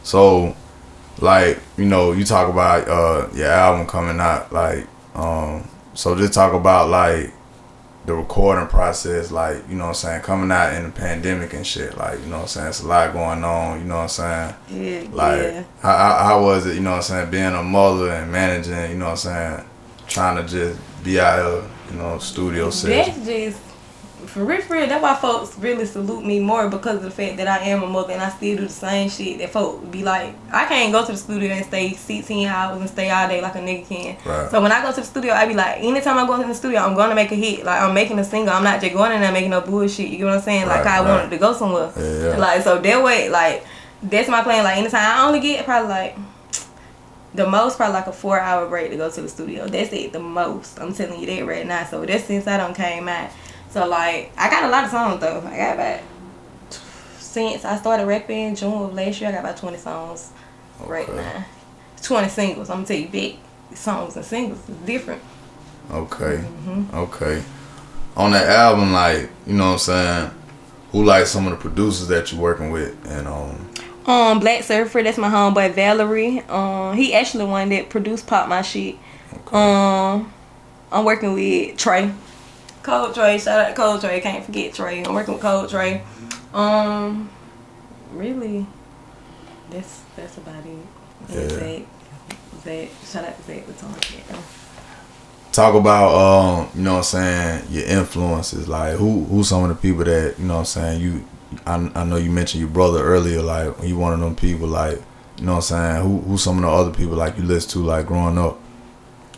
So, like, you know, you talk about your album coming out, like, so just talk about like the recording process, like, you know what I'm saying, coming out in the pandemic and shit, like, you know what I'm saying, it's a lot going on, you know what I'm saying? Yeah, like, yeah. How was it, you know what I'm saying, being a mother and managing, you know what I'm saying, trying to just be out here, you know, studio session? That's just, for real, that's why folks really salute me more, because of the fact that I am a mother and I still do the same shit that folks be like, I can't go to the studio and stay 16 hours and stay all day like a nigga can. Right. So when I go to the studio, I be like, anytime I go to the studio, I'm gonna make a hit. Like, I'm making a single. I'm not just going in there making no bullshit. You get what I'm saying? Like, I wanted to go somewhere. Yeah. Like, so that way, like, that's my plan. Like, anytime I only get probably like, the most probably like a 4-hour break to go to the studio. That's it, the most. I'm telling you that right now. So that's since I done came out. So like, I got a lot of songs though. I got about, since I started rapping June of last year, I got about 20 songs right now. 20 singles. I'm gonna tell you, big songs and singles is different. Okay. Okay. On that album, like, you know what I'm saying, who like some of the producers that you're working with? And Black Surfer, that's my homeboy Valerie. He actually the one that produced Pop My Shit. Okay. I'm working with Trey. Cold Trey, shout out to Cold Trey, can't forget Trey. I'm working with Cold Trey. Really, that's about it. Yeah. Zach, shout out to Zach the Tom. Talk about you know what I'm saying, your influences, like who some of the people that, you know what I'm saying, I know you mentioned your brother earlier, like you one of them people, like, you know what I'm saying, who some of the other people like you listen to like growing up,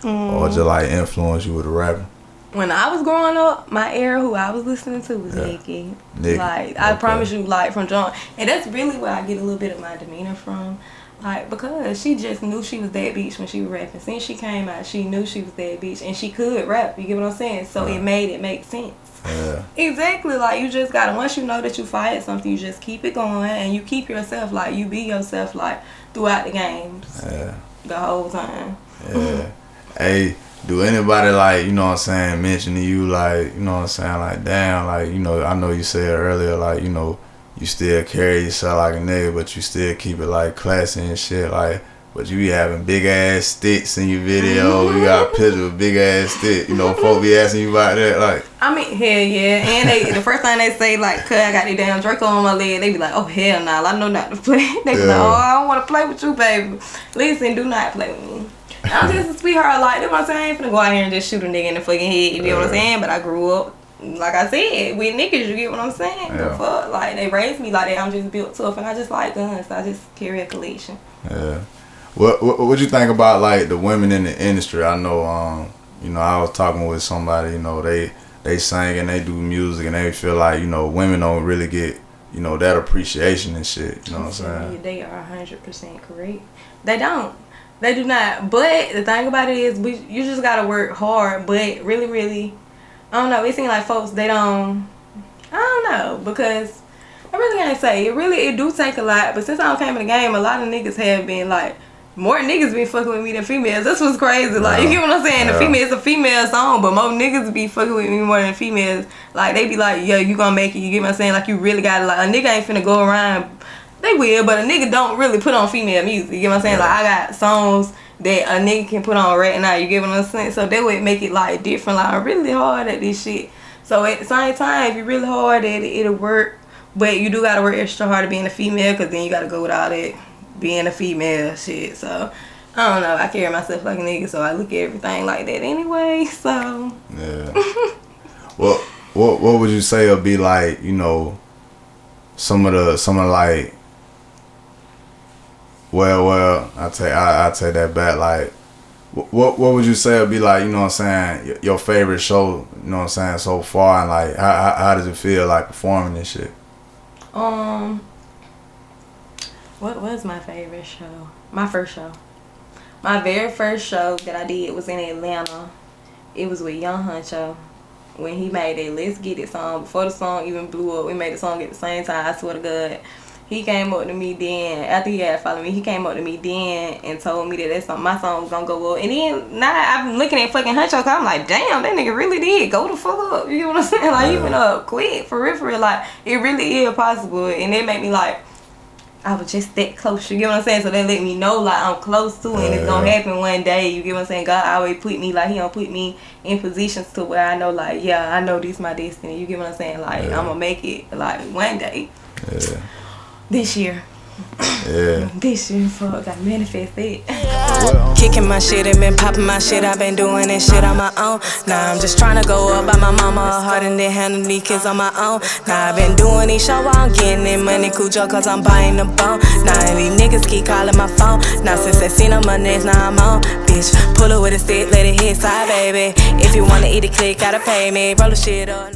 or just like influence you with the rapping? When I was growing up, my era, who I was listening to was Nicki. Like, I promise you, like, from John. And that's really where I get a little bit of my demeanor from. Like, because she just knew she was that bitch when she was rapping. Since she came out, she knew she was that bitch. And she could rap, you get what I'm saying? So it made it make sense. Yeah. Exactly. Like, you just gotta, once you know that you fired something, you just keep it going. And you keep yourself, like, you be yourself, like, throughout the games. Yeah. The whole time. Yeah. Hey, do anybody, like, you know what I'm saying, mention to you, like, you know what I'm saying, like, damn, like, you know, I know you said earlier, like, you know, you still carry yourself like a nigga, but you still keep it, like, classy and shit, like, but you be having big ass sticks in your video. You got a picture of big ass stick. You know, folks be asking you about that, like. I mean, hell yeah. And the first thing they say, like, cuz I got the damn Draco on my leg, they be like, oh, hell nah, I know not to play. They be like, oh, I don't want to play with you, baby. Listen, do not play with me. I'm just a sweetheart, like, that's what I'm saying. I ain't finna go out here and just shoot a nigga in the fucking head, you know what I'm saying? But I grew up, like I said, with niggas, you get what I'm saying? But fuck, like, they raised me like that. I'm just built tough, and I just like guns, so I just carry a collection. Yeah. What you think about, like, the women in the industry? I know, you know, I was talking with somebody, you know, they sing and they do music, and they feel like, you know, women don't really get, you know, that appreciation and shit, you know what I'm saying? They are 100% correct. They don't. They do not. But the thing about it is, you just gotta work hard. But really, really, I don't know. It seems like folks, they don't. I don't know, because I really can't say it do take a lot. But since I came in the game, a lot of niggas have been like, more niggas been fucking with me than females. This was crazy. Like, you get what I'm saying? The female's a female song, but more niggas be fucking with me more than females. Like, they be like, yo, you gonna make it. You get what I'm saying? Like, you really gotta, like, a nigga ain't finna go around. They will, but a nigga don't really put on female music. You get what I'm saying? Like, I got songs that a nigga can put on right now. You get what I'm saying? So that would make it, like, different. Like, I'm really hard at this shit. So at the same time, if you're really hard at it, it'll work. But you do gotta work extra hard to being a female, because then you gotta go with all that being a female shit. So I don't know, I carry myself like a nigga, so I look at everything like that anyway. So yeah. Well, what would you say would be, like, you know, some of like, well, I take that back. Like, what would you say would be, like, you know what I'm saying, your favorite show, you know what I'm saying, so far, and like how does it feel, like, performing this shit? What was my favorite show? My first show. My very first show that I did was in Atlanta. It was with Young Huncho. When he made a Let's Get It song, before the song even blew up, we made the song at the same time, I swear to God. He came up to me then, after he had followed me, he came up to me then and told me that my song was gonna go up. And then now I'm looking at fucking Huncho, cause I'm like, damn, that nigga really did go the fuck up. You know what I'm saying? Like, he went up quick, for real, like, it really is possible. And it made me like, I was just that close. You get what I'm saying? So they let me know like I'm close to it, and it's gonna happen one day. You get what I'm saying? God always put me like He don't put me in positions to where I know like I know this my destiny. You get what I'm saying? Like I'm gonna make it like one day. Yeah. This year. Yeah. This year, fuck, I manifest it. Kicking my shit and been popping my shit. I've been doing this shit on my own. Now I'm just trying to go up by my mama. Hard and then handle these kids on my own. Now I've been doing these shows while I'm getting in money. Cujo, cause I'm buying the bone. Now these niggas keep calling my phone. Now since they seen them money, now I'm on. Bitch, pull it with a stick, let it hit side, baby. If you wanna eat a click, gotta pay me. Roll the shit up.